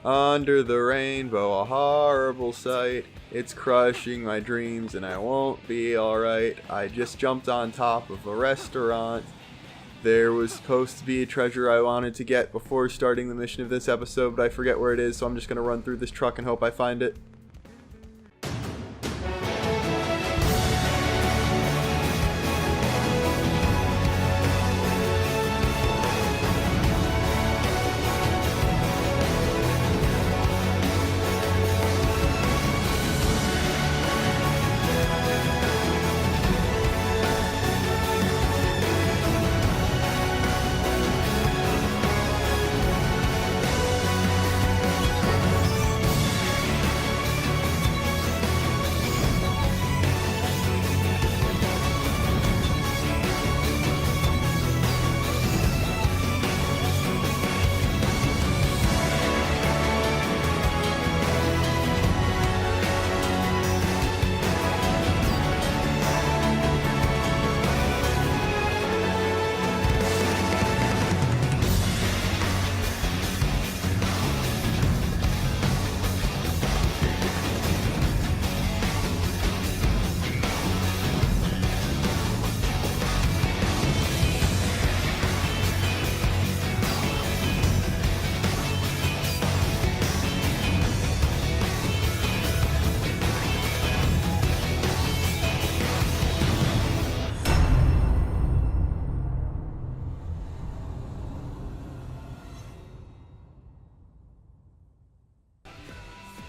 Under the rainbow, a horrible sight. It's crushing my dreams and I won't be alright. I just jumped on top of a restaurant. There was supposed to be a treasure I wanted to get before starting the mission of this episode, but I forget where it is, so I'm just going to run through this truck and hope I find it.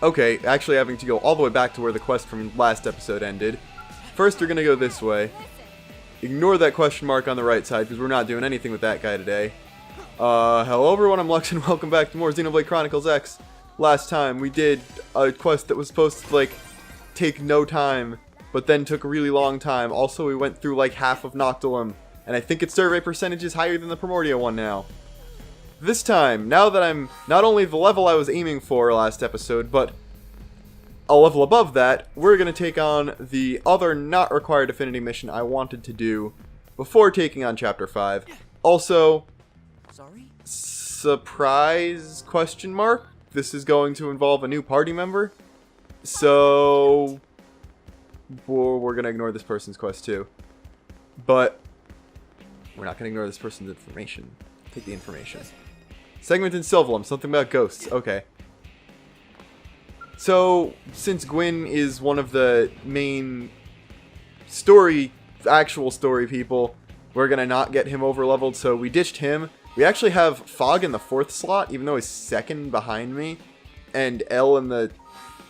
Okay, actually having to go all the way back to where the quest from last episode ended. First, we're going to go this way. Ignore that question mark on the right side, because we're not doing anything with that guy today. Hello everyone, I'm Luxin, welcome back to more Xenoblade Chronicles X. Last time, we did a quest that was supposed to, like, take no time, but then took a really long time. Also, we went through, like, half of Noctilum, and I think its survey percentage is higher than the Primordia one now. This time, now that I'm not only the level I was aiming for last episode, but a level above that, we're going to take on the other not required affinity mission I wanted to do before taking on Chapter 5. Also, surprise question mark? This is going to involve a new party member. So, we're going to ignore this person's quest too. But, we're not going to ignore this person's information. Take the information. Segment in Sylvalum, something about ghosts. Okay. So, since Gwyn is one of the main actual story people, we're gonna not get him over-leveled, so we ditched him. We actually have Fog in the 4th slot, even though he's second behind me, and L in the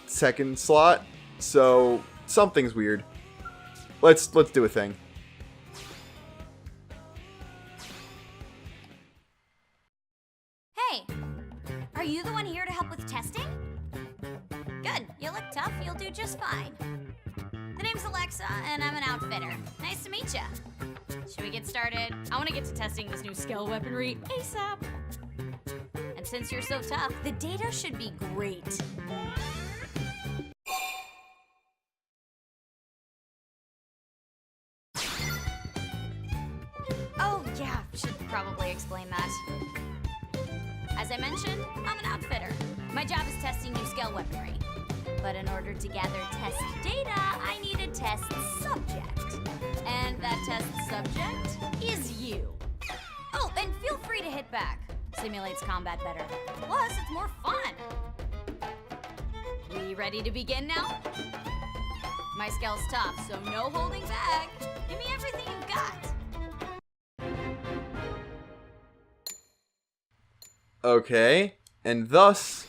2nd slot, so something's weird. Let's do a thing. Hey, are you the one here to help with testing? Good, you look tough, you'll do just fine. The name's Alexa, and I'm an outfitter. Nice to meet ya. Should we get started? I want to get to testing this new skell weaponry ASAP. And since you're so tough, the data should be great. Oh yeah, should probably explain that. As I mentioned, I'm an outfitter. My job is testing new skell weaponry. But in order to gather test data, I need a test subject. And that test subject is you. Oh, and feel free to hit back. Simulates combat better. Plus, it's more fun. We ready to begin now? My skell's tough, so no holding back. Give me everything you've got. Okay, and thus,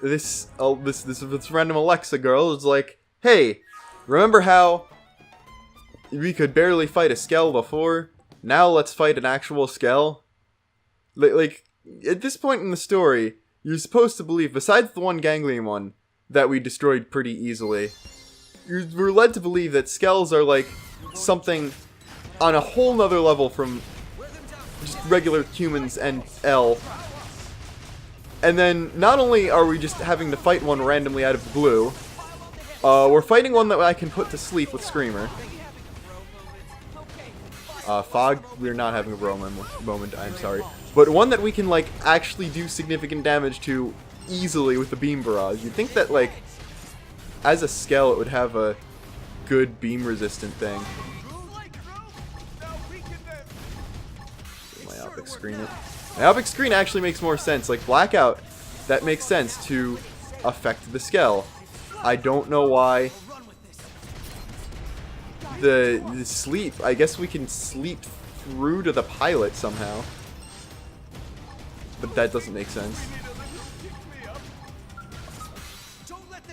this random Alexa girl is like, hey, remember how we could barely fight a skell before? Now let's fight an actual skell? Like, at this point in the story, you're supposed to believe, besides the one ganglion one that we destroyed pretty easily, we're led to believe that skells are like something on a whole nother level from just regular humans and L. And then, not only are we just having to fight one randomly out of the blue, we're fighting one that I can put to sleep with Screamer. Fog, we're not having a bro moment, I'm sorry. But one that we can, like, actually do significant damage to easily with the beam barrage. You'd think that, like, as a skell, it would have a good beam resistant thing. Myopic screen it. Myopic screen actually makes more sense. Like, blackout, that makes sense to affect the skell. I don't know why. The sleep, I guess we can sleep through to the pilot somehow. But that doesn't make sense.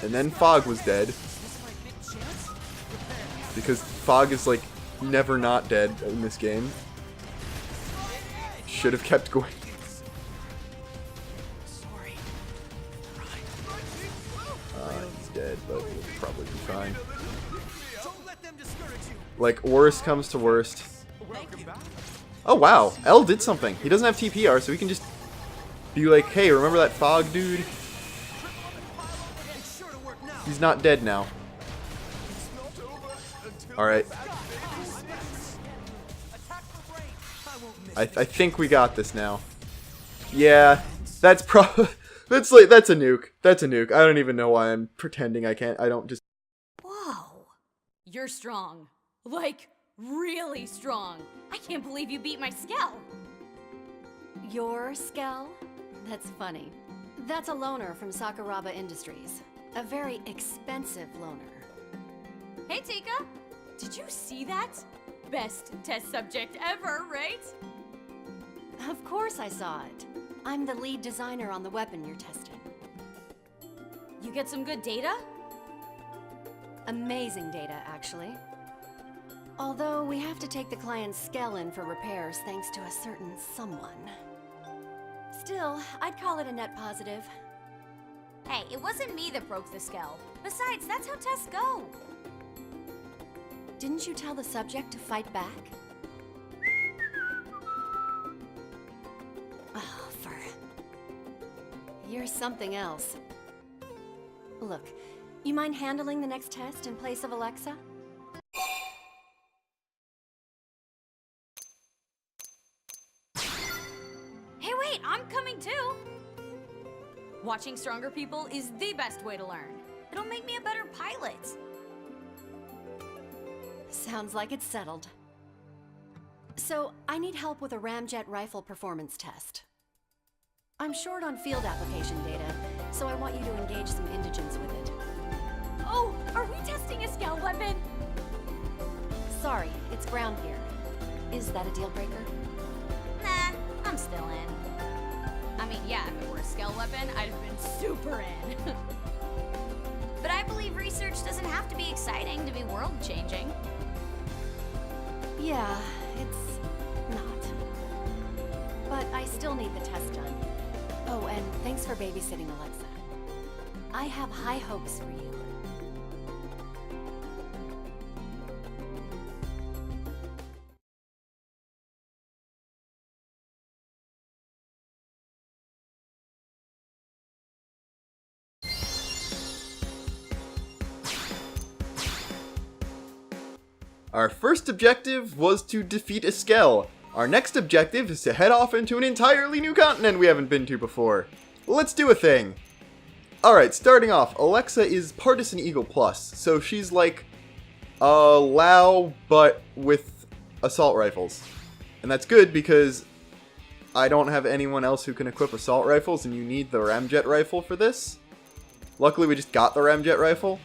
And then Fog was dead. Because Fog is, like, never not dead in this game. Should have kept going. He's dead, but we'll probably be fine. Like, worst comes to worst. Oh, wow. L did something. He doesn't have TPR, so we can just be like, hey, remember that Fog dude? He's not dead now. Alright. I think we got this now. Yeah, that's that's a nuke. That's a nuke. I don't even know why I'm pretending I can't. I don't just... Whoa. You're strong. Like, really strong. I can't believe you beat my skell. Your skell? That's funny. That's a loaner from Sakuraba Industries. A very expensive loaner. Hey, Tika. Did you see that? Best test subject ever, right? Of course I saw it. I'm the lead designer on the weapon you're testing. You get some good data? Amazing data, actually. Although we have to take the client's skell in for repairs thanks to a certain someone. Still, I'd call it a net positive. Hey, it wasn't me that broke the skell. Besides, that's how tests go. Didn't you tell the subject to fight back? Oh, you're something else. Look, you mind handling the next test in place of Alexa? Hey, wait, I'm coming too. Watching stronger people is the best way to learn. It'll make me a better pilot. Sounds like it's settled. So, I need help with a ramjet rifle performance test. I'm short on field application data, so I want you to engage some indigents with it. Oh, are we testing a skell weapon? Sorry, it's ground gear. Is that a deal breaker? Nah, I'm still in. I mean, yeah, if it were a skell weapon, I'd have been super in. But I believe research doesn't have to be exciting to be world-changing. Yeah, it's not. But I still need the test done. Oh, and thanks for babysitting Alexa. I have high hopes for you. Our first objective was to defeat a skell. Our next objective is to head off into an entirely new continent we haven't been to before. Let's do a thing. Alright, starting off, Alexa is Partisan Eagle Plus, so she's like Lao, but with assault rifles. And that's good because I don't have anyone else who can equip assault rifles, and you need the ramjet rifle for this. Luckily, we just got the ramjet rifle.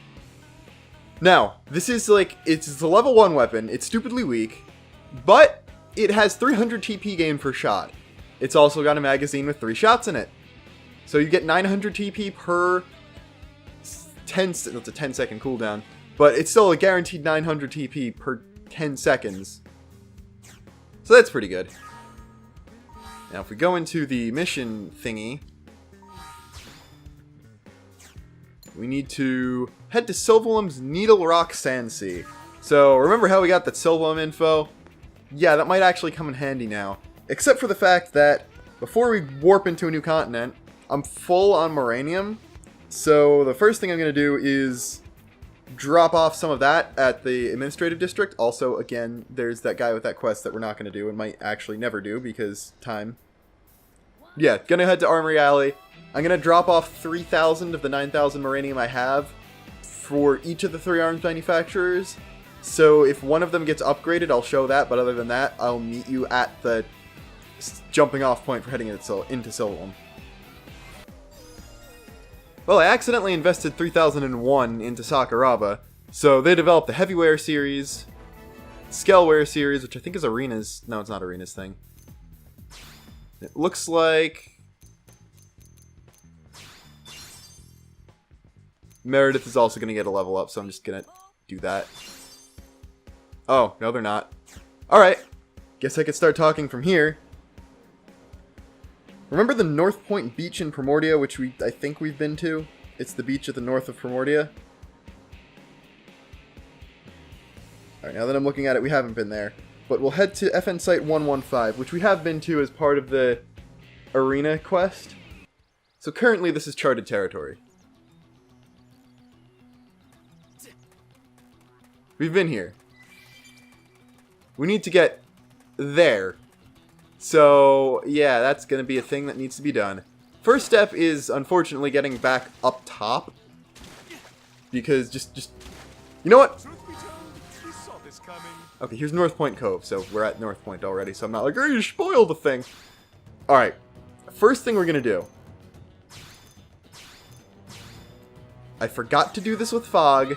Now, this is like, it's a level 1 weapon, it's stupidly weak, but it has 300 TP gain per shot. It's also got a magazine with 3 shots in it. So you get 900 TP per 10, it's a 10 second cooldown, but it's still a guaranteed 900 TP per 10 seconds. So that's pretty good. Now if we go into the mission thingy, we need to head to Sylvalum's Needle Rock Sand Sea. So remember how we got that Sylvalum info? Yeah, that might actually come in handy now. Except for the fact that before we warp into a new continent, I'm full on Moranium. So the first thing I'm going to do is drop off some of that at the administrative district. Also, again, there's that guy with that quest that we're not going to do and might actually never do because time. Yeah, gonna head to Armory Alley, I'm going to drop off 3,000 of the 9,000 Moranium I have for each of the 3 arms manufacturers. So if one of them gets upgraded, I'll show that, but other than that, I'll meet you at the jumping off point for heading into Sylvalum. Well, I accidentally invested 3,001 into Sakuraba, so they developed the Heavyware series, Skellware series, which I think is Arena's... No, it's not Arena's thing. It looks like... Meredith is also going to get a level up, so I'm just going to do that. Oh, no they're not. Alright, guess I could start talking from here. Remember the North Point Beach in Primordia, which I think we've been to? It's the beach at the north of Primordia. Alright, now that I'm looking at it, we haven't been there. But we'll head to FN Site 115, which we have been to as part of the Arena quest. So currently this is charted territory. We've been here. We need to get there. So, yeah, that's going to be a thing that needs to be done. First step is, unfortunately, getting back up top. Because just... You know what? Okay, here's North Point Cove. So, we're at North Point already. So, I'm not like, oh, you spoiled the thing. Alright. First thing we're going to do. I forgot to do this with Fog.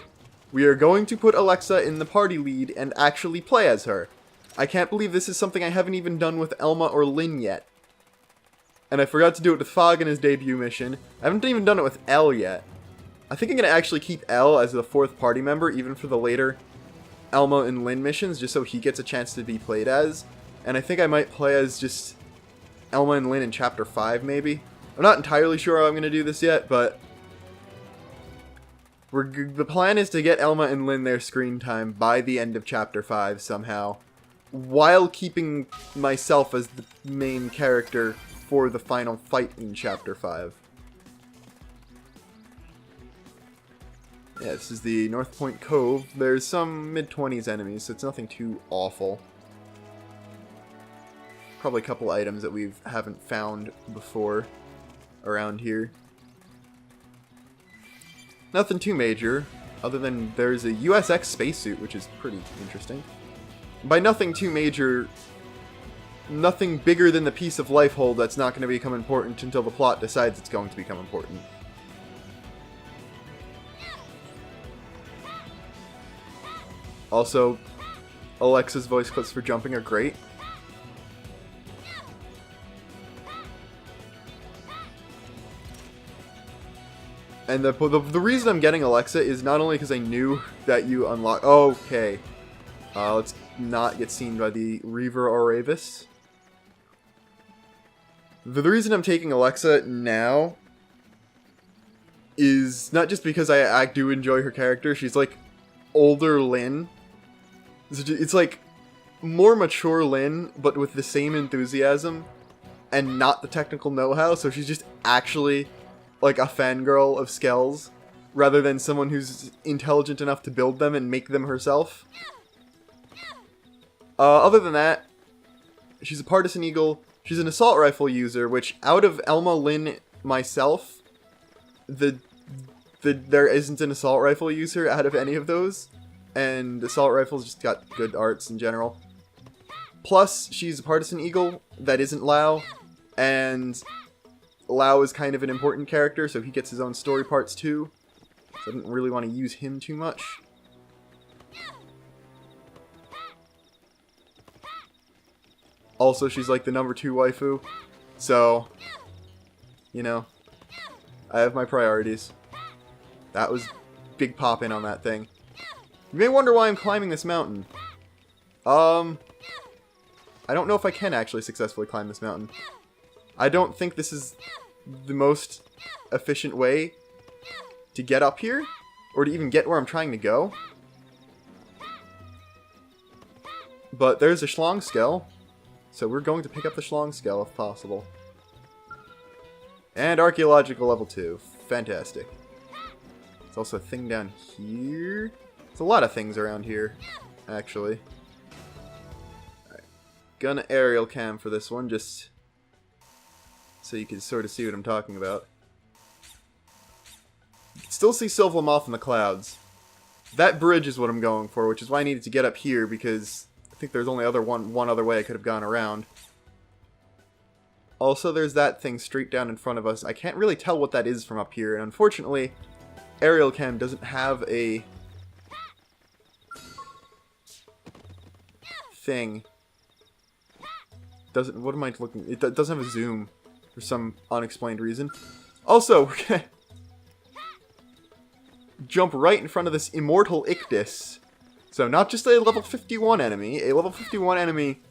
We are going to put Alexa in the party lead and actually play as her. I can't believe this is something I haven't even done with Elma or Lynn yet. And I forgot to do it with Fog in his debut mission. I haven't even done it with Elle yet. I think I'm going to actually keep Elle as the 4th party member, even for the later Elma and Lynn missions, just so he gets a chance to be played as. And I think I might play as just Elma and Lynn in Chapter 5, maybe. I'm not entirely sure how I'm going to do this yet, but... the plan is to get Elma and Lynn their screen time by the end of Chapter 5 somehow, while keeping myself as the main character for the final fight in Chapter 5. Yeah, this is the North Point Cove. There's some mid-20s enemies, so it's nothing too awful. Probably a couple items that we haven't found before around here. Nothing too major, other than there's a USX spacesuit, which is pretty interesting. By nothing too major, nothing bigger than the piece of life hold that's not going to become important until the plot decides it's going to become important. Also, Alexa's voice clips for jumping are great. And the reason I'm getting Alexa is not only because I knew that you unlock... Okay. Let's not get seen by the Reaver or Avis. The reason I'm taking Alexa now is not just because I do enjoy her character. She's like older Lynn. It's like more mature Lynn, but with the same enthusiasm and not the technical know-how. So she's just actually like a fangirl of skells, rather than someone who's intelligent enough to build them and make them herself. Other than that, she's a partisan eagle. She's an assault rifle user, which out of Elma, Lynn, myself, there isn't an assault rifle user out of any of those. And assault rifles just got good arts in general. Plus, she's a partisan eagle that isn't Lao, and Lao is kind of an important character, so he gets his own story parts too. So I didn't really want to use him too much. Also, she's like the number 2 waifu, so, you know, I have my priorities. That was big pop-in on that thing. You may wonder why I'm climbing this mountain. I don't know if I can actually successfully climb this mountain. I don't think this is the most efficient way to get up here, or to even get where I'm trying to go. But there's a Schlong skell, so we're going to pick up the Schlong skell if possible. And archaeological level 2. Fantastic. There's also a thing down here. There's a lot of things around here, actually. Alright. Gonna aerial cam for this one, just so you can sort of see what I'm talking about. Still see Sylvalum off in the clouds. That bridge is what I'm going for, which is why I needed to get up here, because I think there's only one other way I could have gone around. Also, there's that thing straight down in front of us. I can't really tell what that is from up here, and unfortunately, aerial cam doesn't have a thing. Doesn't, what am I looking, it doesn't have a zoom for some unexplained reason. Also, we're gonna jump right in front of this immortal Ictus. So not just a level 51 enemy, a level 51 enemy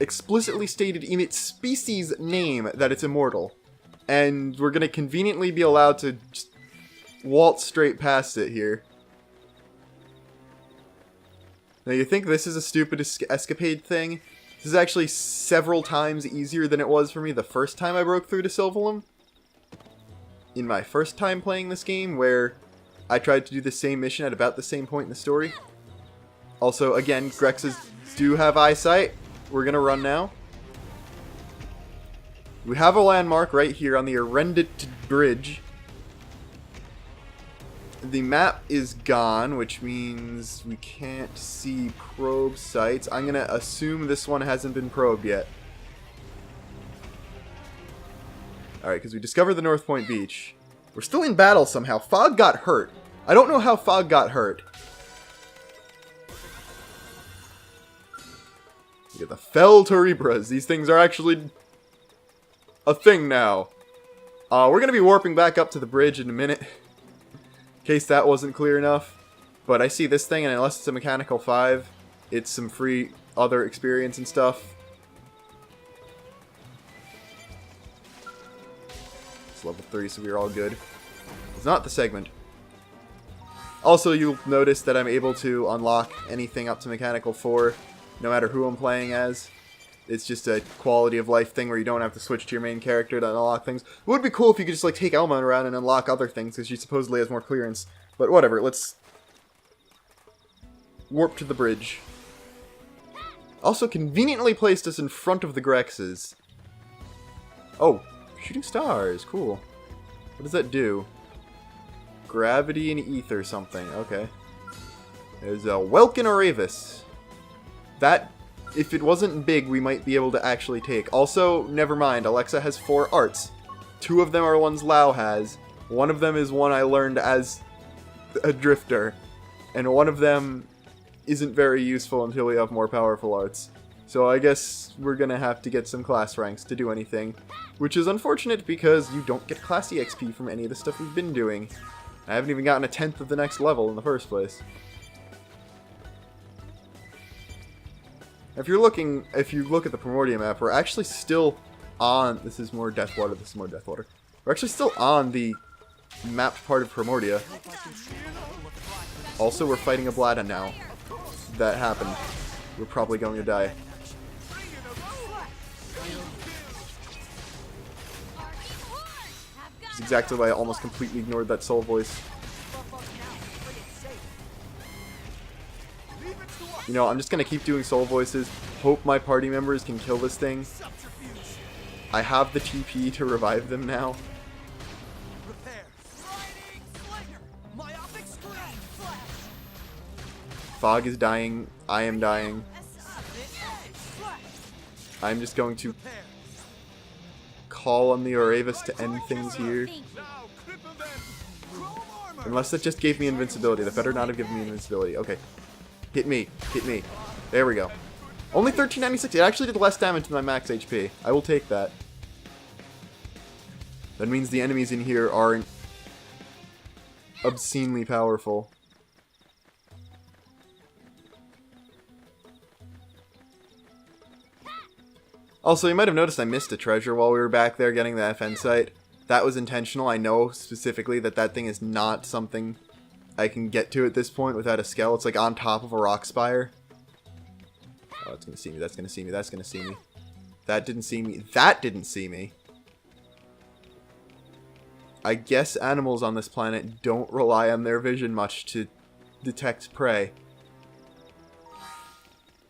explicitly stated in its species name that it's immortal. And we're gonna conveniently be allowed to just waltz straight past it here. Now you think this is a stupid escapade thing? This is actually several times easier than it was for me the first time I broke through to Sylvalum. In my first time playing this game, where I tried to do the same mission at about the same point in the story. Also, again, Grexes do have eyesight. We're gonna run now. We have a landmark right here on the Erendit Bridge. The map is gone, which means we can't see probe sites. I'm gonna assume this one hasn't been probed yet. Alright, because we discovered the North Point Beach. We're still in battle somehow. Fog got hurt. I don't know how Fog got hurt. Look at the Fell Terebras. These things are actually a thing now. We're going to be warping back up to the bridge in a minute. In case that wasn't clear enough. But I see this thing, and unless it's a Mechanical 5, it's some free other experience and stuff. It's level 3, so we're all good. It's not the segment. Also, you'll notice that I'm able to unlock anything up to Mechanical 4, no matter who I'm playing as. It's just a quality of life thing where you don't have to switch to your main character to unlock things. It would be cool if you could just like take Elma around and unlock other things, because she supposedly has more clearance. But whatever, let's warp to the bridge. Also conveniently placed us in front of the Grexes. Oh, shooting stars, cool. What does that do? Gravity and ether something, okay. There's a Welkin Oravis. That, if it wasn't big, we might be able to actually take. Also, never mind, Alexa has 4 arts. 2 of them are ones Lau has. One of them is one I learned as a drifter. And one of them isn't very useful until we have more powerful arts. So I guess we're gonna have to get some class ranks to do anything. Which is unfortunate because you don't get class EXP from any of the stuff we've been doing. I haven't even gotten a 10th of the next level in the first place. If you look at the Primordia map, we're actually still on... This is more Deathwater, this is more Deathwater. We're actually still on the mapped part of Primordia. Also, we're fighting a Blada now. That happened. We're probably going to die. Which is exactly why I almost completely ignored that soul voice. You know, I'm just going to keep doing soul voices. Hope my party members can kill this thing. I have the TP to revive them now. Fog is dying. I am dying. I'm just going to call on the Oravis to end things here. Unless that just gave me invincibility. That better not have given me invincibility. Okay. Hit me. Hit me. There we go. Only 1396. It actually did less damage than my max HP. I will take that. That means the enemies in here aren't obscenely powerful. Also, you might have noticed I missed a treasure while we were back there getting the FN site. That was intentional. I know specifically that that thing is not something I can get to at this point without a skell. It's like on top of a rock spire. Oh, it's gonna see me. That's gonna see me. That's gonna see me. That didn't see me. That didn't see me. I guess animals on this planet don't rely on their vision much to detect prey.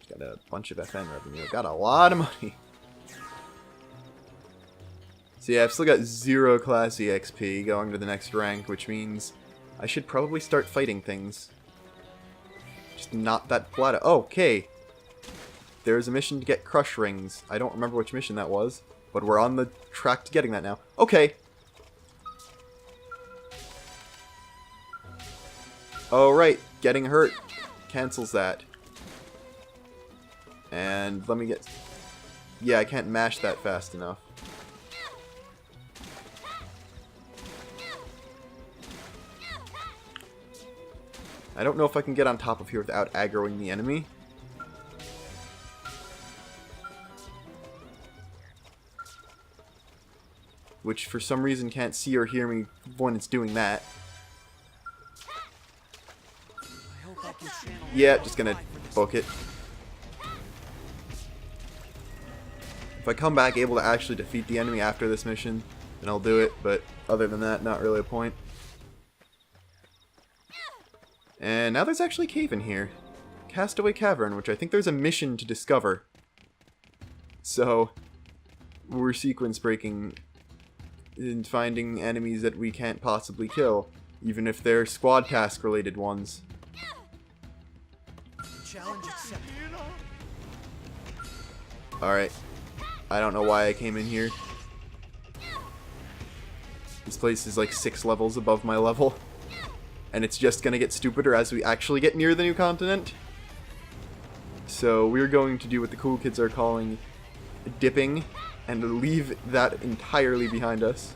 Got a bunch of FN revenue. Got a lot of money. So yeah, I've still got 0 class EXP going to the next rank, which means I should probably start fighting things. Just not that flat. Okay. There's a mission to get crush rings. I don't remember which mission that was, but we're on the track to getting that now. Okay. Oh, right. Getting hurt cancels that. And let me get... Yeah, I can't mash that fast enough. I don't know if I can get on top of here without aggroing the enemy. Which for some reason can't see or hear me when it's doing that. Yeah, just gonna book it. If I come back able to actually defeat the enemy after this mission, then I'll do it, but other than that, not really a point. And now there's actually a cave in here. Castaway Cavern, which I think there's a mission to discover. So, we're sequence breaking and finding enemies that we can't possibly kill, even if they're squad task related ones. Challenge accepted. Alright. I don't know why I came in here. This place is like 6 levels above my level. And it's just gonna get stupider as we actually get near the new continent. So we're going to do what the cool kids are calling dipping and leave that entirely behind us.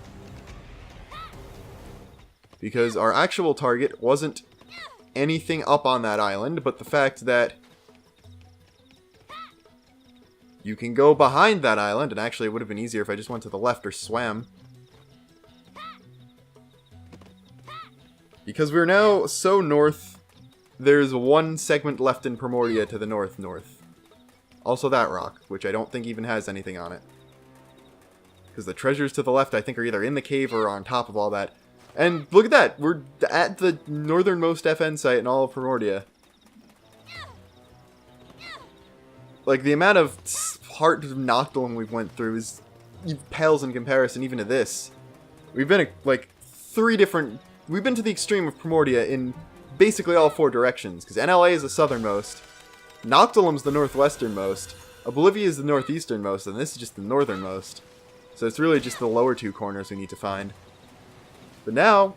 Because our actual target wasn't anything up on that island, but the fact that you can go behind that island, and actually it would have been easier if I just went to the left or swam. Because we're now so north, there's one segment left in Primordia to the north. Also that rock, which I don't think even has anything on it. Because the treasures to the left I think are either in the cave or on top of all that. And look at that! We're at the northernmost FN site in all of Primordia. Like, the amount of heart of Noctilum we've went through is pales in comparison even to this. We've been, like, 3 different... We've been to the extreme of Primordia in basically all 4 directions, because NLA is the southernmost, Noctilum's the northwesternmost, Oblivia is the northeasternmost, and this is just the northernmost. So it's really just the lower 2 corners we need to find. But now,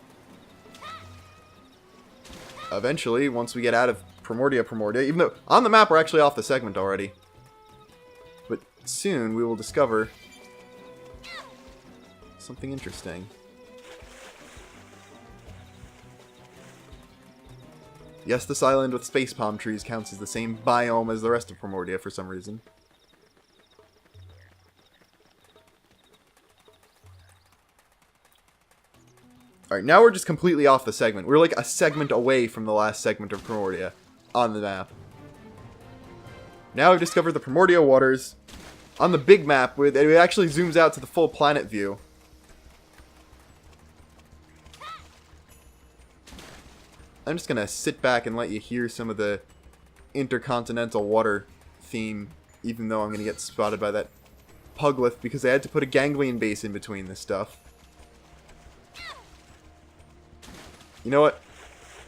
eventually, once we get out of Primordia, even though on the map we're actually off the segment already, but soon we will discover something interesting. Yes, this island with space palm trees counts as the same biome as the rest of Primordia for some reason. Alright, now we're just completely off the segment. We're like a segment away from the last segment of Primordia on the map. Now we've discovered the Primordia waters on the big map. It actually zooms out to the full planet view. I'm just gonna sit back and let you hear some of the intercontinental water theme, even though I'm gonna get spotted by that Puglith because I had to put a ganglion base in between this stuff. You know what?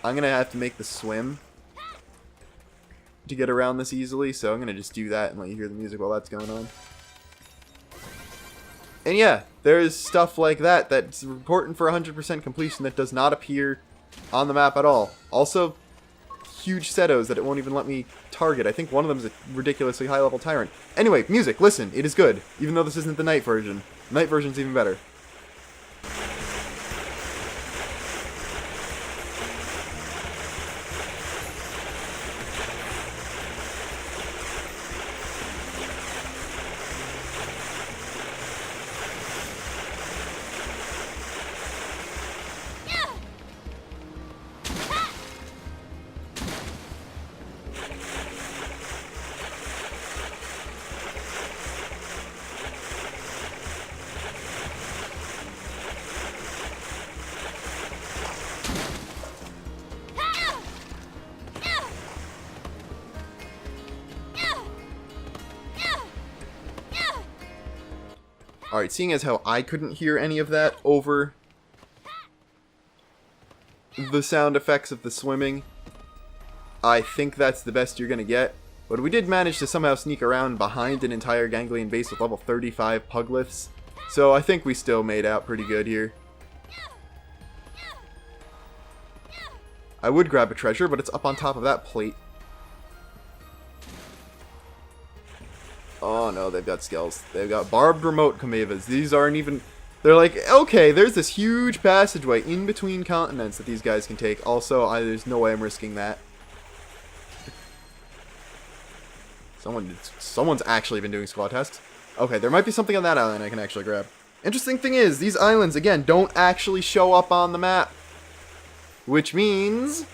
I'm gonna have to make the swim to get around this easily, so I'm gonna just do that and let you hear the music while that's going on. And yeah, there's stuff like that that's important for 100% completion that does not appear on the map at all. Also, huge setos that it won't even let me target. I think one of them is a ridiculously high-level tyrant. Anyway, music, listen, it is good, even though this isn't the night version. The night version's even better. Alright, seeing as how I couldn't hear any of that over the sound effects of the swimming. I think that's the best you're going to get. But we did manage to somehow sneak around behind an entire ganglion base with level 35 pugliths. So I think we still made out pretty good here. I would grab a treasure, but it's up on top of that plate. Oh no, they've got skells. They've got barbed remote Kamevas. These aren't even... They're like, okay, there's this huge passageway in between continents that these guys can take. Also, there's no way I'm risking that. Someone's actually been doing squad tests. Okay, there might be something on that island I can actually grab. Interesting thing is, these islands, again, don't actually show up on the map. Which means,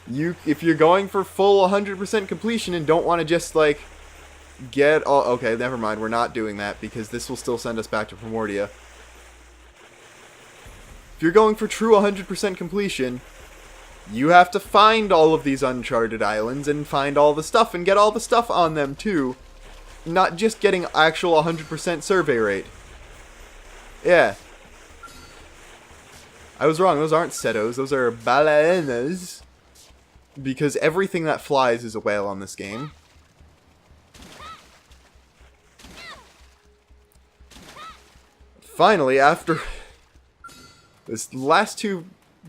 if you're going for full 100% completion and don't want to just, like, get all... Okay, never mind, we're not doing that because this will still send us back to Primordia. If you're going for true 100% completion, you have to find all of these uncharted islands and find all the stuff and get all the stuff on them too. Not just getting actual 100% survey rate. Yeah. I was wrong, those aren't setos, those are ballenas. Because everything that flies is a whale on this game. Finally, after this last two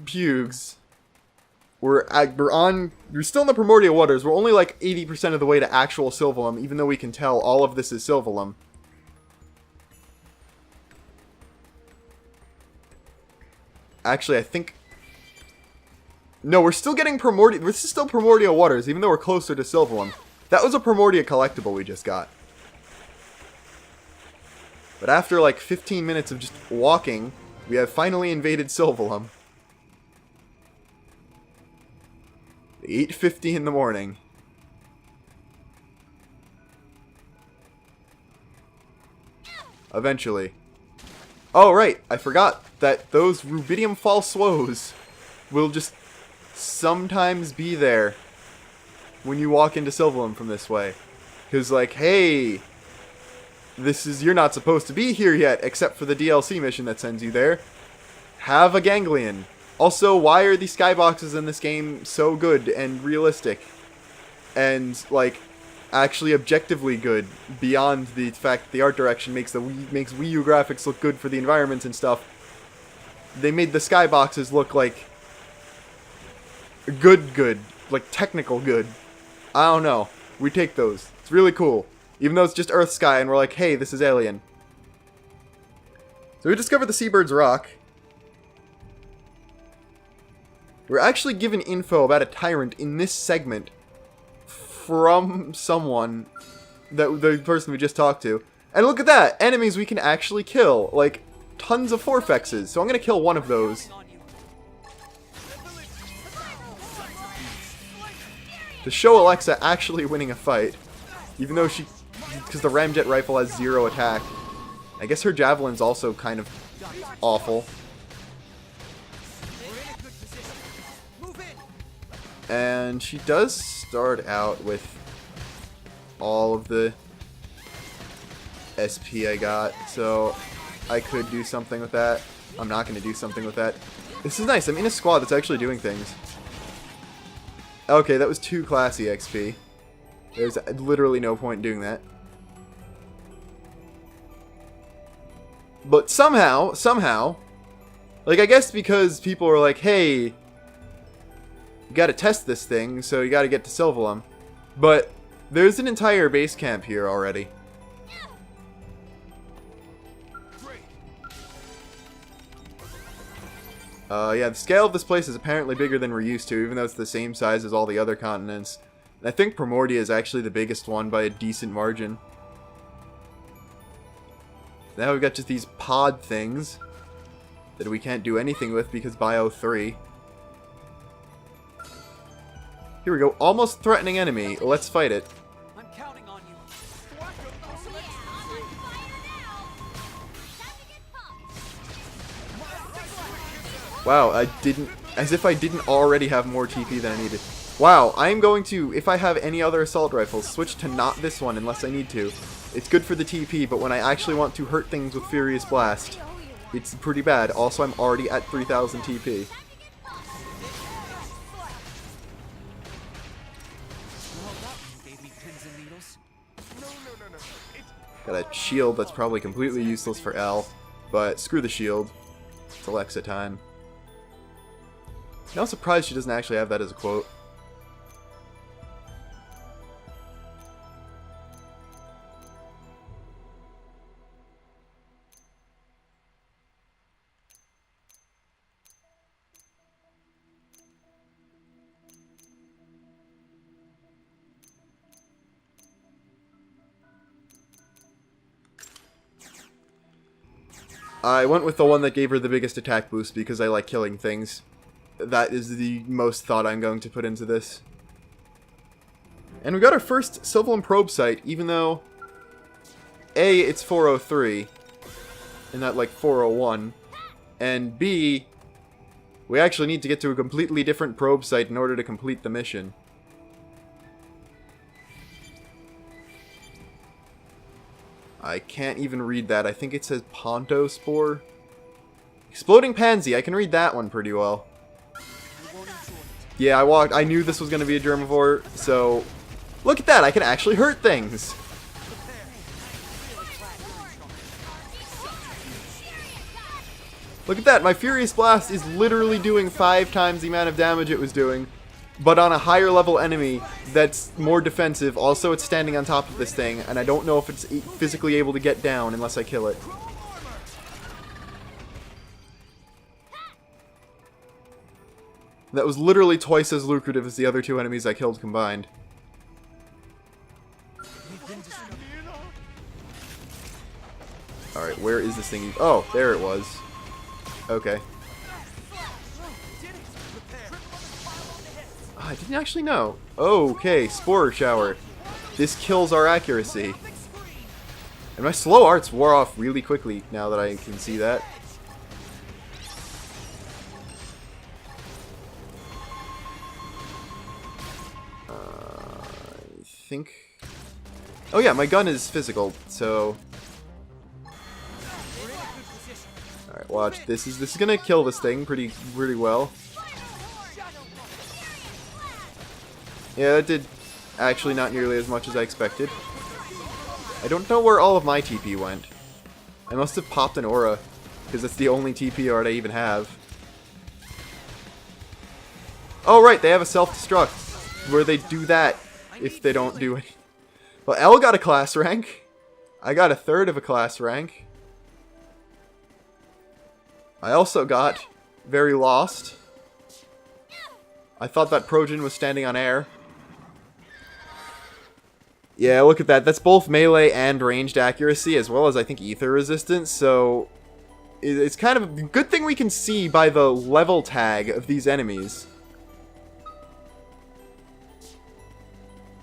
pugs, we're still in the Primordial waters. We're only like 80% of the way to actual Sylvalum, even though we can tell all of this is Sylvalum. Actually, I think... No, we're still getting Primordial... This is still Primordial waters, even though we're closer to Sylvalum. That was a Primordia collectible we just got. But after like 15 minutes of just walking, we have finally invaded Sylvalum. 8:50 in the morning. Eventually. Oh, right. I forgot that those Rubidium Falsoes will just sometimes be there when you walk into Sylvalum from this way. Because, like, hey, you're not supposed to be here yet, except for the DLC mission that sends you there. Have a ganglion. Also, why are the skyboxes in this game so good and realistic? And, like, actually objectively good, beyond the fact that the art direction makes Wii U graphics look good for the environments and stuff. They made the skyboxes look like good, like technical good. I don't know. We take those. It's really cool. Even though it's just Earth sky and we're like, hey, this is alien. So we discovered the Seabird's Rock. We're actually given info about a tyrant in this segment from someone, the person we just talked to. And look at that! Enemies we can actually kill. Like, tons of Forfexes. So I'm going to kill one of those. To show Alexa actually winning a fight. Even though because the ramjet rifle has 0 attack. I guess her javelin's also kind of awful. And she does start out with all of the SP I got, so I could do something with that. I'm not going to do something with that. This is nice. I'm in a squad that's actually doing things. Okay, that was too classy XP. There's literally no point in doing that. But somehow, like, I guess because people are like, hey, you gotta test this thing, so you gotta get to Sylvalum. But there's an entire base camp here already. Yeah, the scale of this place is apparently bigger than we're used to, even though it's the same size as all the other continents. And I think Primordia is actually the biggest one by a decent margin. Now we've got just these pod things that we can't do anything with because Bio 3. Here we go. Almost threatening enemy. Let's fight it. I'm counting on you. Wow, as if I didn't already have more TP than I needed. Wow, I am going to, if I have any other assault rifles, switch to not this one unless I need to. It's good for the TP, but when I actually want to hurt things with Furious Blast, it's pretty bad. Also, I'm already at 3000 TP. pins and needles. No. Got a shield that's probably completely useless for L, but screw the shield. It's Alexa time. I'm surprised she doesn't actually have that as a quote. I went with the one that gave her the biggest attack boost because I like killing things. That is the most thought I'm going to put into this. And we got our first Sylvalum probe site, even though A, it's 403, and not like 401, and B, we actually need to get to a completely different probe site in order to complete the mission. I can't even read that. I think it says Pontospore. Exploding Pansy. I can read that one pretty well. Yeah, I knew this was going to be a Germivore, so look at that. I can actually hurt things. Look at that. My Furious Blast is literally doing 5 times the amount of damage it was doing, but on a higher level enemy that's more defensive. Also, it's standing on top of this thing, and I don't know if it's physically able to get down unless I kill it. That was literally twice as lucrative as the other 2 enemies I killed combined. Alright, where is this thing? Oh, there it was. Okay. I didn't actually know. Okay, Spore Shower. This kills our accuracy. And my slow arts wore off really quickly now that I can see that. I think... Oh yeah, my gun is physical, so... Alright, watch. This is gonna kill this thing pretty well. Yeah, that did actually not nearly as much as I expected. I don't know where all of my TP went. I must have popped an aura, because that's the only TP art I even have. Oh right, they have a self-destruct, where they do that if they don't do it. Well, L got a class rank. I got a 1/3 of a class rank. I also got very lost. I thought that Progen was standing on air. Yeah, look at that. That's both melee and ranged accuracy, as well as, I think, ether resistance, so... It's kind of a good thing we can see by the level tag of these enemies.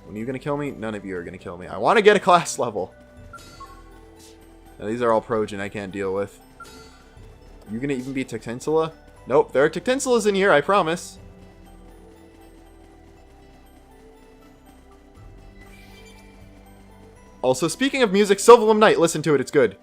When are you gonna kill me? None of you are gonna kill me. I want to get a class level. Now, these are all Progen I can't deal with. You gonna even be Tectinsula? Nope, there are Tectinsulas in here, I promise. Also, speaking of music, Sylvalum Night, listen to it, it's good.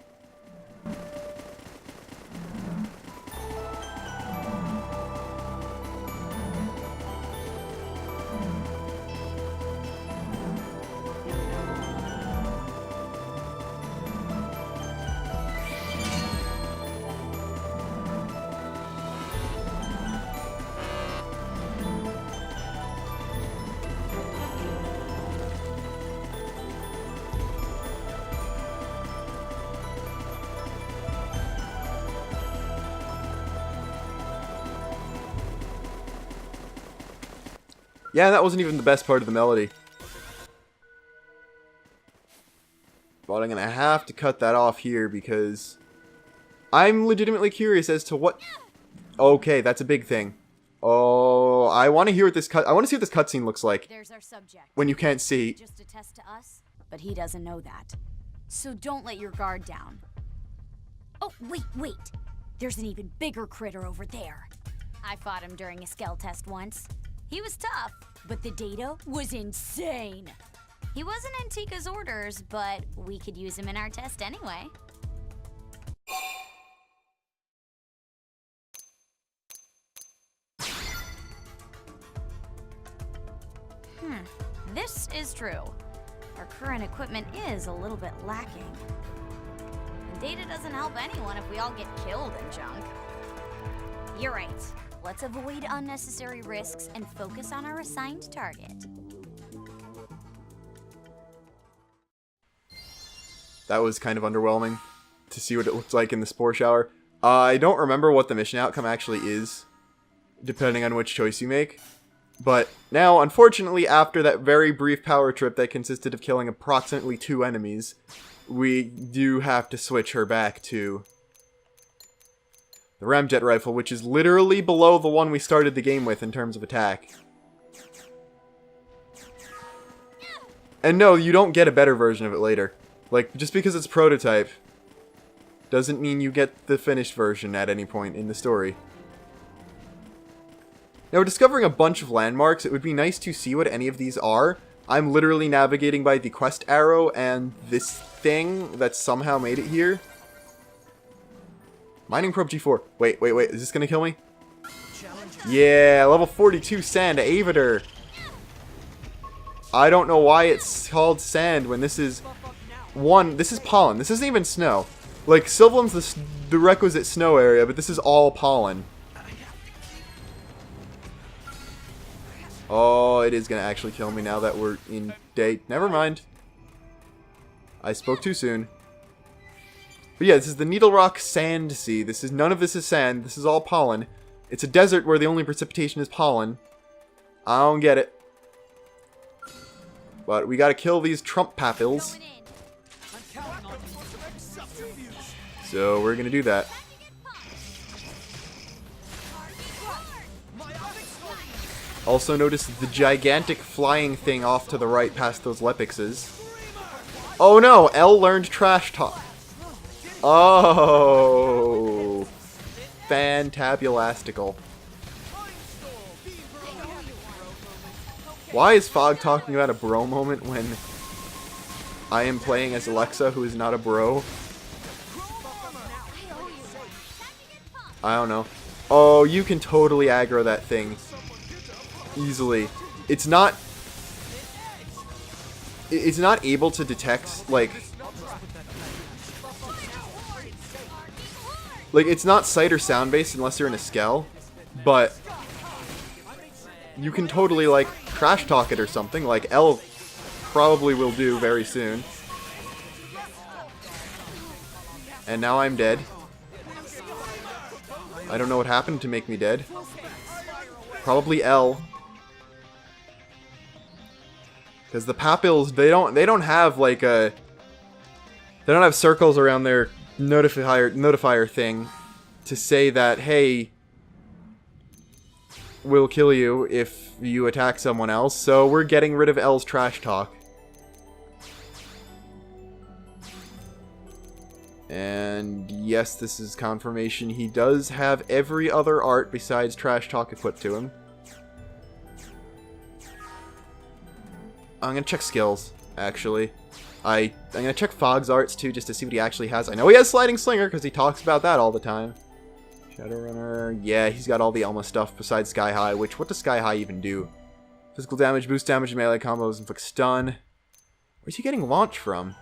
Yeah, that wasn't even the best part of the melody. But I'm gonna have to cut that off here because I'm legitimately curious as to what... Okay, that's a big thing. Oh, I want to hear what this I want to see what this cutscene looks like. There's our subject. When you can't see. Just a test to us, but he doesn't know that. So don't let your guard down. Oh, wait. There's an even bigger critter over there. I fought him during a skell test once. He was tough, but the data was insane. He wasn't in Tika's orders, but we could use him in our test anyway. This is true. Our current equipment is a little bit lacking. And data doesn't help anyone if we all get killed in junk. You're right. Let's avoid unnecessary risks and focus on our assigned target. That was kind of underwhelming to see what it looked like in the Spore Shower. I don't remember what the mission outcome actually is, depending on which choice you make. But now, unfortunately, after that very brief power trip that consisted of killing approximately 2 enemies, we do have to switch her back to the ramjet rifle, which is literally below the one we started the game with in terms of attack. And no, you don't get a better version of it later. Like, just because it's prototype doesn't mean you get the finished version at any point in the story. Now, we're discovering a bunch of landmarks. It would be nice to see what any of these are. I'm literally navigating by the quest arrow and this thing that somehow made it here. Mining probe G4. Wait. Is this going to kill me? Yeah, level 42 sand, Avitor. I don't know why it's called sand when this is... this is pollen. This isn't even snow. Like, Sylvalum's the requisite snow area, but this is all pollen. Oh, it is going to actually kill me now that we're in date. Never mind. I spoke too soon. But yeah, this is the Needle Rock Sand Sea. None of this is sand. This is all pollen. It's a desert where the only precipitation is pollen. I don't get it. But we gotta kill these Trump papils. So we're gonna do that. Also notice the gigantic flying thing off to the right past those Lepixes. Oh no! L learned trash talk. Oh! Fantabulastical. Why is Fog talking about a bro moment when I am playing as Alexa, who is not a bro? I don't know. Oh, you can totally aggro that thing. Easily. It's not able to detect, like, it's not sight or sound based unless you're in a skell, but you can totally, like, trash talk it or something, like L probably will do very soon. And now I'm dead. I don't know what happened to make me dead. Probably L. Because the papils, they don't have like a... They don't have circles around their notifier thing to say that, hey, we'll kill you if you attack someone else. So we're getting rid of L's trash talk. And yes, this is confirmation. He does have every other art besides trash talk equipped to him. I'm gonna check skills, actually. I'm gonna check Fog's arts too, just to see what he actually has. I know he has Sliding Slinger, because he talks about that all the time. Shadowrunner, yeah, he's got all the Elma stuff besides Sky High, which, what does Sky High even do? Physical damage, boost damage, melee combos, inflict stun. Where's he getting launch from?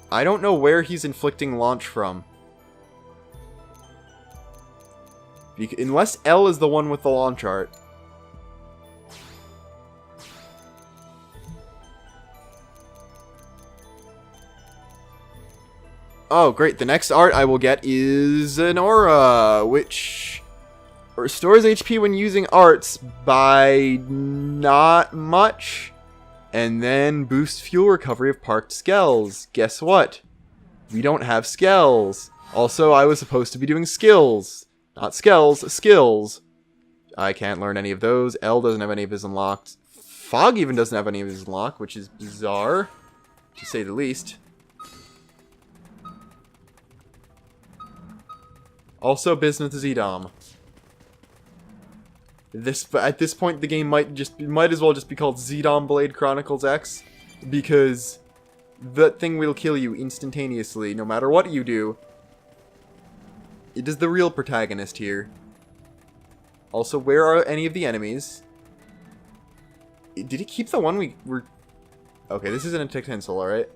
I don't know where he's inflicting launch from. Unless L is the one with the launch art. Oh, great. The next art I will get is an aura, which restores HP when using arts by not much, and then boosts fuel recovery of parked skells. Guess what? We don't have skells. Also, I was supposed to be doing skills. Not skells, skills. I can't learn any of those. L doesn't have any of his unlocked. Fog even doesn't have any of his unlocked, which is bizarre, to say the least. Also, business is Edom. At this point, the game might as well just be called Xenoblade Chronicles X, because that thing will kill you instantaneously, no matter what you do. It is the real protagonist here. Also, where are any of the enemies? Did he keep the one we were... Okay, this isn't a tinsel, alright?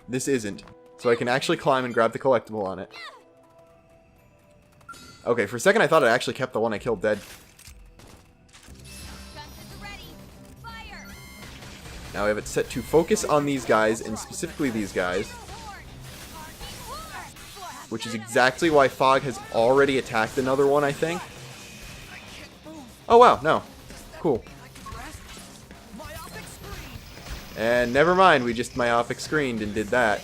This isn't. So I can actually climb and grab the collectible on it. Okay, for a second I thought it actually kept the one I killed dead. Now I have it set to focus on these guys, and specifically these guys. Which is exactly why Fog has already attacked another one, I think. Oh wow, no. Cool. And never mind, we just myopic screened and did that.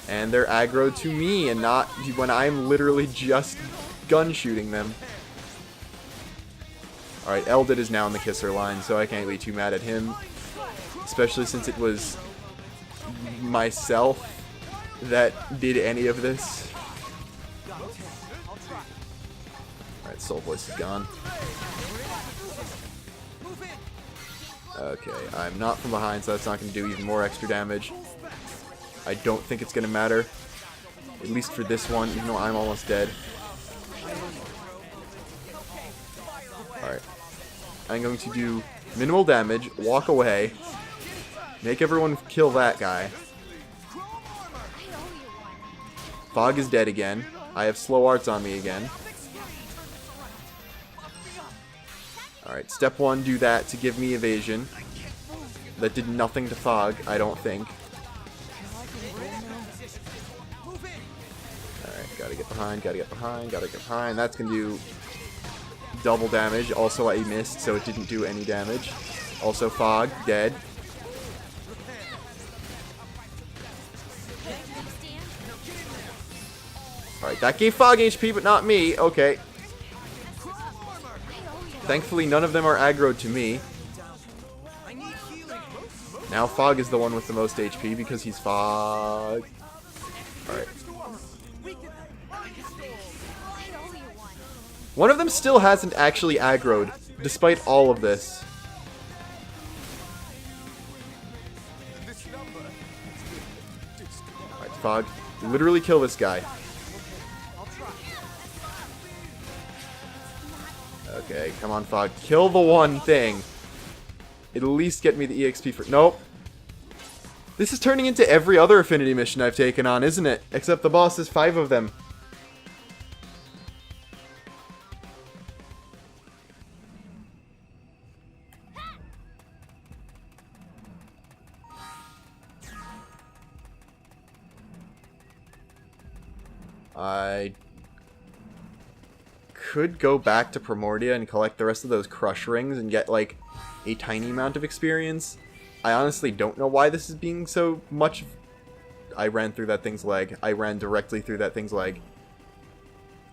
And they're aggroed to me and not when I'm literally just gun shooting them. Alright, Eldid is now in the kisser line, so I can't be too mad at him. Especially since it was myself that did any of this. Alright, Soul Voice is gone. Okay, I'm not from behind, so that's not going to do even more extra damage. I don't think it's going to matter. At least for this one, even though I'm almost dead. Alright. I'm going to do minimal damage, walk away, make everyone kill that guy. Fog is dead again. I have slow arts on me again. Alright, step 1, do that to give me evasion. That did nothing to Fog, I don't think. Alright, gotta get behind, gotta get behind, gotta get behind. That's gonna do double damage. Also, I missed, so it didn't do any damage. Also, Fog, dead. Alright, that gave Fog HP, but not me. Okay. Thankfully, none of them are aggroed to me. Now Fog is the one with the most HP because he's Fog. Alright. One of them still hasn't actually aggroed, despite all of this. Alright, Fog. Literally kill this guy. Okay, come on, Fog. Kill the one thing. At least get me the EXP for... Nope. This is turning into every other Affinity mission I've taken on, isn't it? Except the boss is 5 of them. I could go back to Primordia and collect the rest of those crush rings and get, like, a tiny amount of experience. I honestly don't know why this is being so much... I ran through that thing's leg. I ran directly through that thing's leg.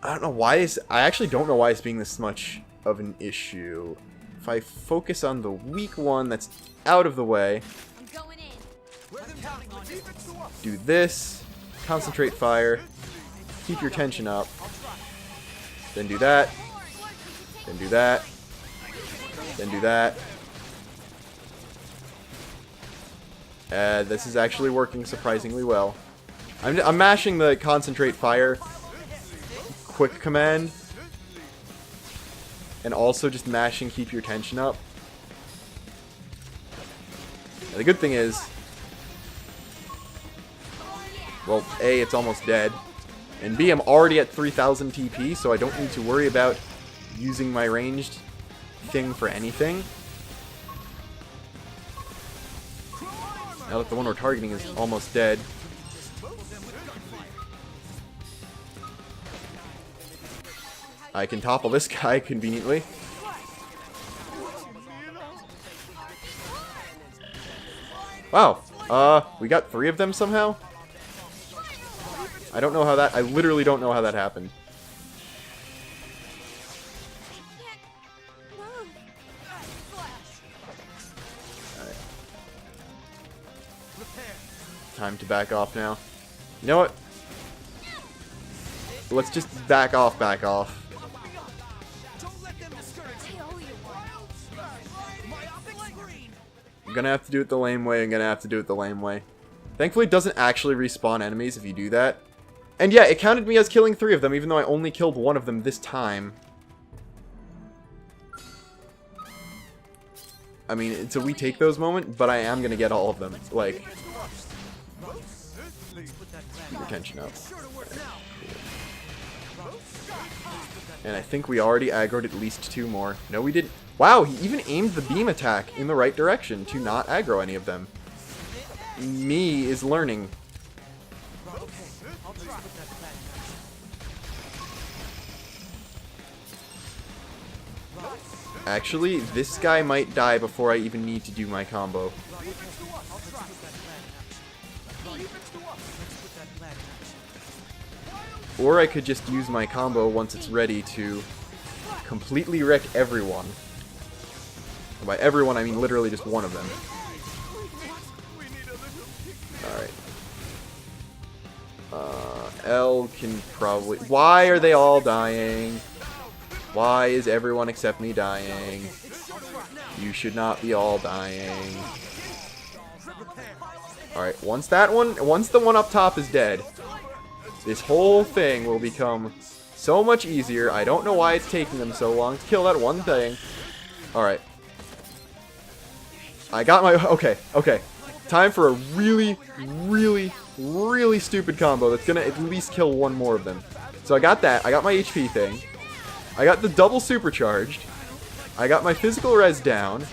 I don't know why it's... I actually don't know why it's being this much of an issue. If I focus on the weak one that's out of the way... Do this. Concentrate fire. Keep your tension up. Then do that. Then do that. Then do that. This is actually working surprisingly well. I'm mashing the concentrate fire quick command. And also just mashing keep your tension up. And the good thing is... Well, A, it's almost dead. And B, I'm already at 3000 TP, so I don't need to worry about using my ranged thing for anything. Now that the one we're targeting is almost dead. I can topple this guy conveniently. Wow, we got 3 of them somehow? I don't know how that... I literally don't know how that happened. Alright. Time to back off now. You know what? Let's just back off, back off. I'm gonna have to do it the lame way, I'm gonna have to do it the lame way. Thankfully it doesn't actually respawn enemies if you do that. And yeah, it counted me as killing 3 of them, even though I only killed 1 of them this time. I mean, it's a we take those moment, but I am gonna get all of them. Like, keep your tension up. And I think we already aggroed at least 2 more. No, we didn't. Wow, he even aimed the beam attack in the right direction to not aggro any of them. Me is learning. Actually, this guy might die before I even need to do my combo. Or I could just use my combo once it's ready to completely wreck everyone. And by everyone, I mean literally just one of them. Alright. L can probably... Why are they all dying? Why is everyone except me dying? You should not be all dying. Alright, once the one up top is dead, this whole thing will become so much easier. I don't know why it's taking them so long to kill that one thing. Alright. I got my... Okay. Time for a really, really, really stupid combo that's gonna at least kill one more of them. So I got that. I got my HP thing. I got the double supercharged. I got my physical res down.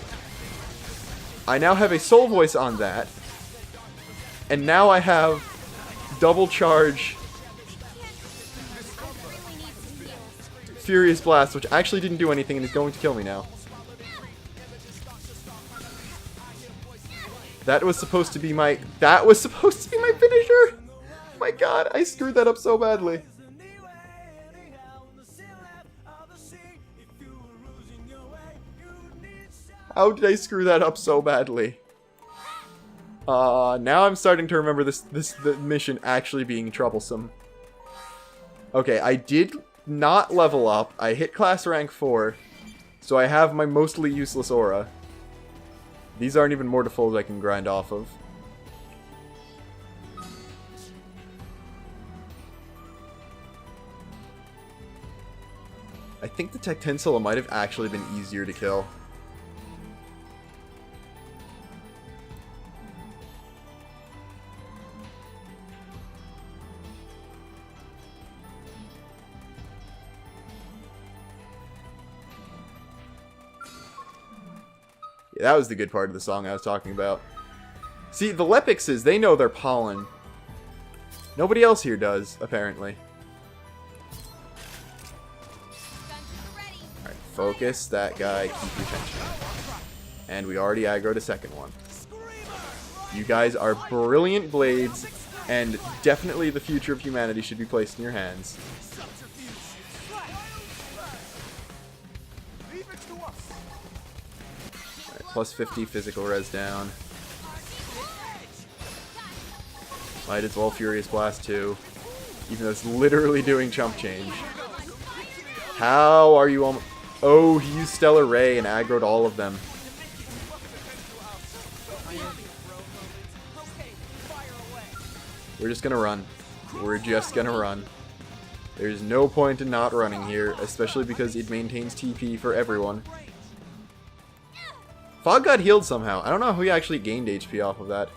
I now have a soul voice on that. And now I have double charge Furious Blast, which actually didn't do anything and is going to kill me now. That was supposed to be my finisher! My god, I screwed that up so badly. How did I screw that up so badly? Now I'm starting to remember the mission actually being troublesome. Okay, I did not level up. I hit class rank 4, so I have my mostly useless aura. These aren't even mortifuls I can grind off of. I think the Tectensula might have actually been easier to kill. Yeah, that was the good part of the song I was talking about. See, the Lepixes, they know their pollen. Nobody else here does, apparently. Alright, focus that guy, keep your tension. And we already aggroed a second one. You guys are brilliant blades, and definitely the future of humanity should be placed in your hands. Plus 50 physical res down. Might as well Furious Blast too. Even though it's literally doing chump change. How are you almost... Oh, he used Stellar Ray and aggroed all of them. We're just gonna run. We're just gonna run. There's no point in not running here, especially because it maintains TP for everyone. Fog got healed somehow. I don't know how he actually gained HP off of that.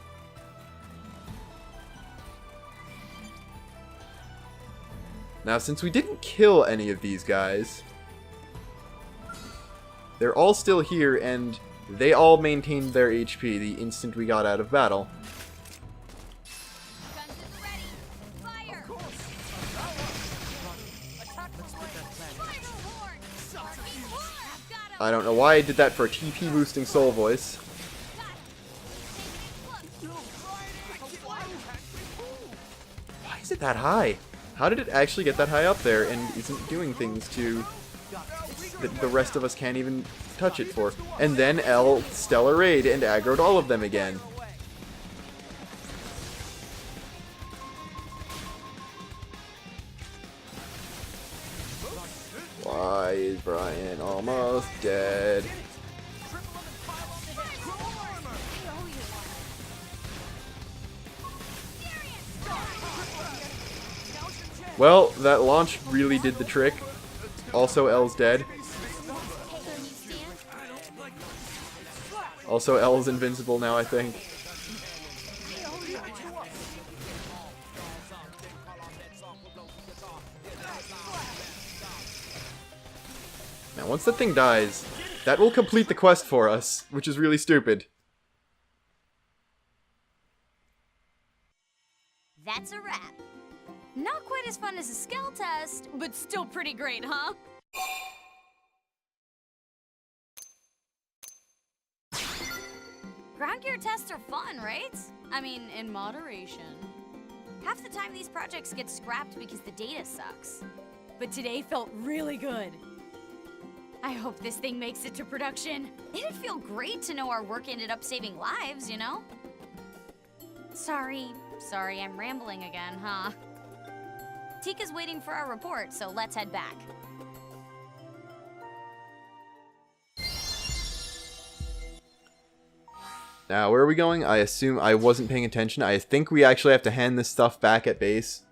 Now, since we didn't kill any of these guys, they're all still here, and they all maintained their HP the instant we got out of battle. I don't know why I did that for a TP boosting soul voice. Why is it that high? How did it actually get that high up there and isn't doing things to the rest of us can't even touch it for? And then L Stellar Raid and aggroed all of them again. Why is Brian almost dead? Well, that launch really did the trick. Also, L's dead. Also, L's invincible now, I think. Now, once that thing dies, that will complete the quest for us, which is really stupid. That's a wrap. Not quite as fun as a skell test, but still pretty great, huh? Ground gear tests are fun, right? I mean, in moderation. Half the time these projects get scrapped because the data sucks. But today felt really good. I hope this thing makes it to production. It'd feel great to know our work ended up saving lives, you know? Sorry, I'm rambling again, huh? Tika's waiting for our report, so let's head back. Now, where are we going? I assume I wasn't paying attention. I think we actually have to hand this stuff back at base.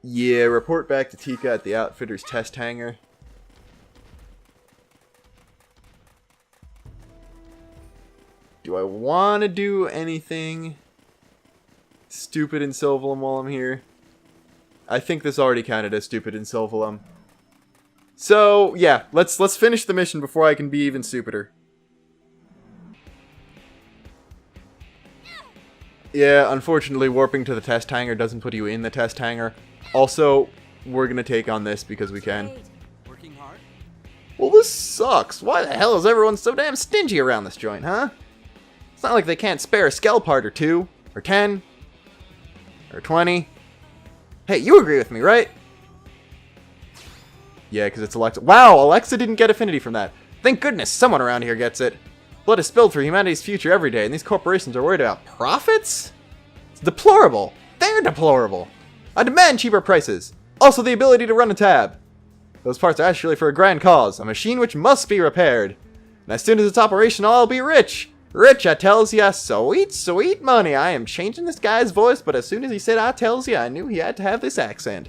Yeah, report back to Tika at the Outfitter's test hangar. Do I want to do anything stupid in Sylvalum while I'm here? I think this already counted as stupid in Sylvalum. So, yeah, let's finish the mission before I can be even stupider. Yeah, unfortunately, warping to the test hangar doesn't put you in the test hangar. Also, we're gonna take on this because we can. Working hard? Well, this sucks. Why the hell is everyone so damn stingy around this joint, huh? It's not like they can't spare a skell part or 2, or 10, or 20. Hey, you agree with me, right? Yeah, because it's Alexa. Wow, Alexa didn't get affinity from that. Thank goodness someone around here gets it. Blood is spilled for humanity's future every day, and these corporations are worried about profits? It's deplorable. They're deplorable. I demand cheaper prices. Also the ability to run a tab. Those parts are actually for a grand cause, a machine which must be repaired. And as soon as it's operational, I'll be rich. Rich, I tells ya, sweet, sweet money. I am changing this guy's voice, but as soon as he said I tells ya, I knew he had to have this accent.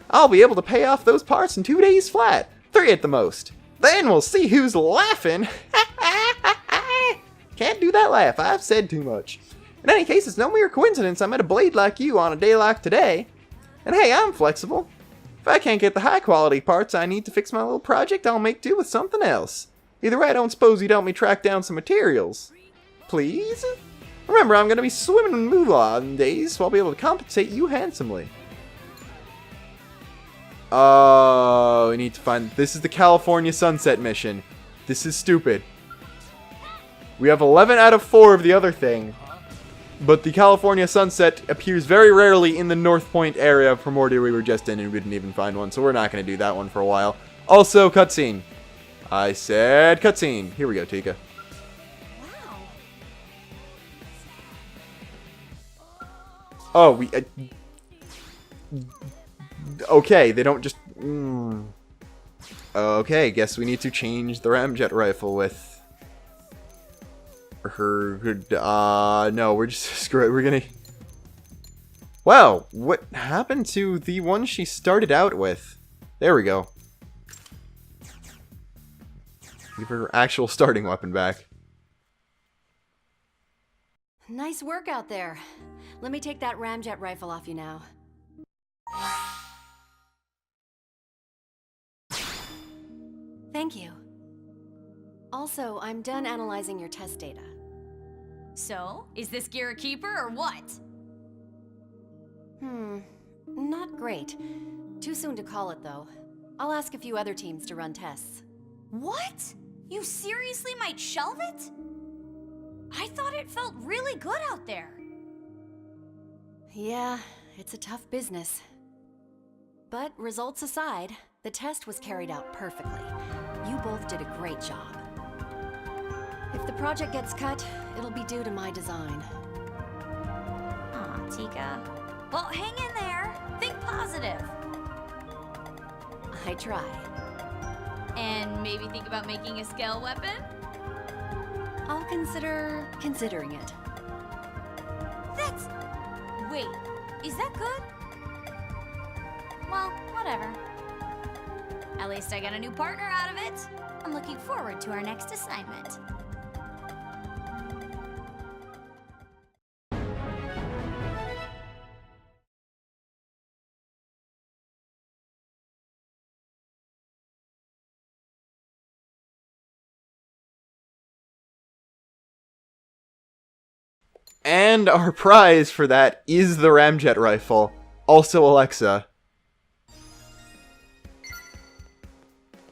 I'll be able to pay off those parts in 2 days flat. 3 at the most. Then we'll see who's laughing. Can't do that laugh, I've said too much. In any case, it's no mere coincidence I met a blade like you on a day like today. And hey, I'm flexible. If I can't get the high quality parts I need to fix my little project, I'll make do with something else. Either way, I don't suppose you'd help me track down some materials. Please? Remember, I'm going to be swimming in moolah in days, so I'll be able to compensate you handsomely. Oh, we need to find... This is the California Sunset mission. This is stupid. We have 11 out of 4 of the other thing. But the California Sunset appears very rarely in the North Point area of Primordia we were just in, and we didn't even find one, so we're not going to do that one for a while. Also, cutscene. I said cutscene. Here we go, Tika. Wow. Oh, we... okay, they don't just... Okay, guess we need to change the ramjet rifle with... no, we're just screwed. We're gonna... Wow, what happened to the one she started out with? There we go. Give her actual starting weapon back. Nice work out there. Let me take that ramjet rifle off you now. Thank you. Also, I'm done analyzing your test data. So, is this gear a keeper or what? Not great. Too soon to call it, though. I'll ask a few other teams to run tests. What? You seriously might shelve it? I thought it felt really good out there. Yeah, it's a tough business. But results aside, the test was carried out perfectly. You both did a great job. If the project gets cut, it'll be due to my design. Aw, Tika. Well, hang in there. Think positive. I try. And maybe think about making a skell weapon? I'll consider considering it. That's... Wait, is that good? Well, whatever. At least I got a new partner out of it. I'm looking forward to our next assignment. And our prize for that is the ramjet rifle. Also Alexa.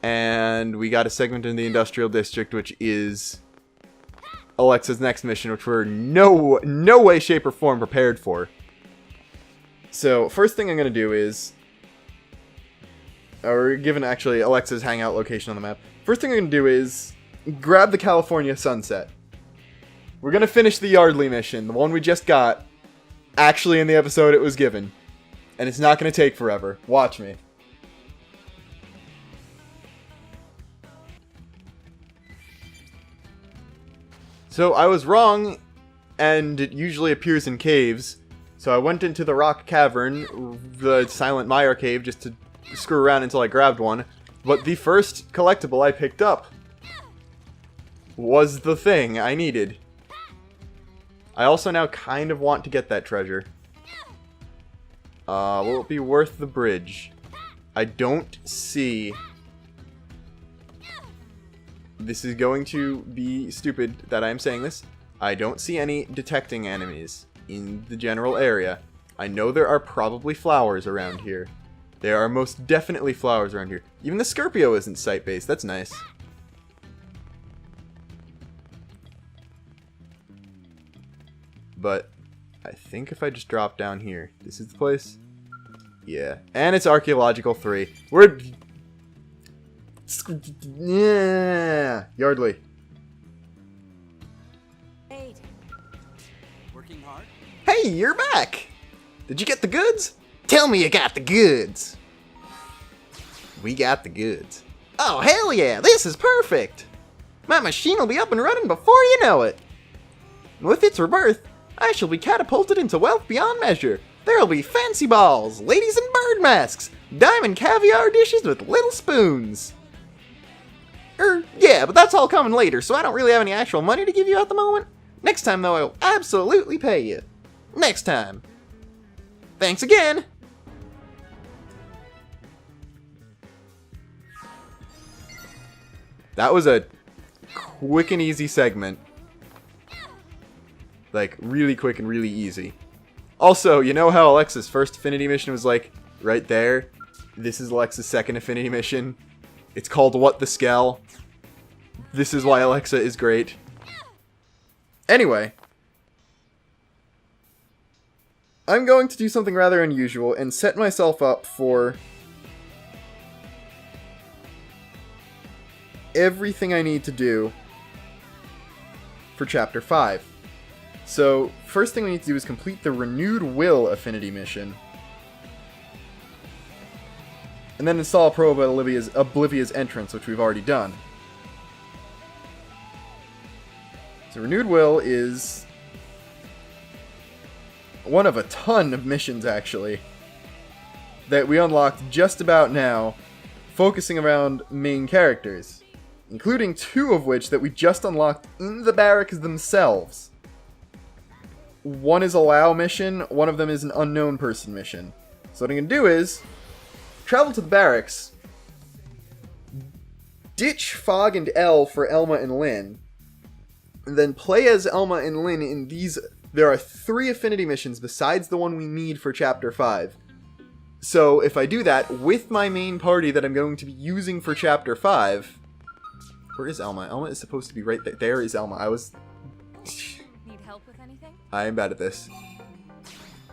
And we got a segment in the industrial district, which is Alexa's next mission, which we're no way, shape, or form prepared for. So, first thing I'm going to do is... we're given, actually, Alexa's hangout location on the map. First thing I'm going to do is grab the California sunset. We're going to finish the Yardley mission, the one we just got. Actually, in the episode it was given. And it's not going to take forever. Watch me. So, I was wrong, and it usually appears in caves. So I went into the rock cavern, the Silent Mire cave, just to screw around until I grabbed one. But the first collectible I picked up was the thing I needed. I also now kind of want to get that treasure. Will it be worth the bridge? I don't see... This is going to be stupid that I am saying this. I don't see any detecting enemies in the general area. I know there are probably flowers around here. There are most definitely flowers around here. Even the Scorpio isn't site-based. That's nice. But I think if I just drop down here, this is the place. Yeah, and it's Archaeological 3. We're... Yeah, Yardley. Hey. Working hard? Hey, you're back! Did you get the goods? Tell me you got the goods! We got the goods. Oh, hell yeah! This is perfect! My machine will be up and running before you know it! With its rebirth, I shall be catapulted into wealth beyond measure. There'll be fancy balls, ladies in bird masks, diamond caviar dishes with little spoons. Yeah, but that's all coming later, so I don't really have any actual money to give you at the moment. Next time, though, I'll absolutely pay you. Next time. Thanks again! That was a quick and easy segment. Like, really quick and really easy. Also, you know how Alexa's first affinity mission was like, right there? This is Alexa's second affinity mission. It's called What the Skell. This is why Alexa is great. Anyway. I'm going to do something rather unusual and set myself up for everything I need to do for Chapter 5. So, first thing we need to do is complete the Renewed Will affinity mission. And then install a probe at Oblivia's entrance, which we've already done. So Renewed Will is one of a ton of missions, actually, that we unlocked just about now, focusing around main characters, including 2 of which that we just unlocked in the barracks themselves. One is a Lao mission, one of them is an unknown person mission. So what I'm going to do is travel to the barracks, ditch Fog and Elle for Elma and Lynn, and then play as Elma and Lynn in these. There are 3 affinity missions besides the one we need for Chapter 5. So if I do that with my main party that I'm going to be using for Chapter 5... Where is Elma? Elma is supposed to be right there. There is Elma. Need help with anything? I am bad at this.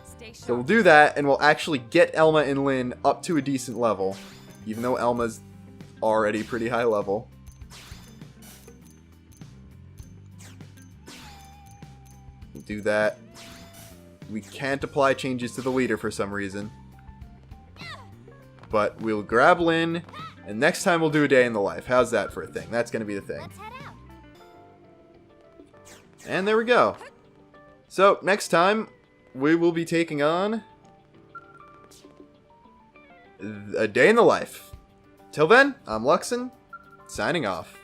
Stay sharp. So we'll do that, and we'll actually get Elma and Lynn up to a decent level. Even though Elma's already pretty high level. We'll do that. We can't apply changes to the leader for some reason. But we'll grab Lynn, and next time we'll do a day in the life. How's that for a thing? That's going to be the thing. Let's head out. And there we go. So, next time, we will be taking on a day in the life. Till then, I'm Luxin, signing off.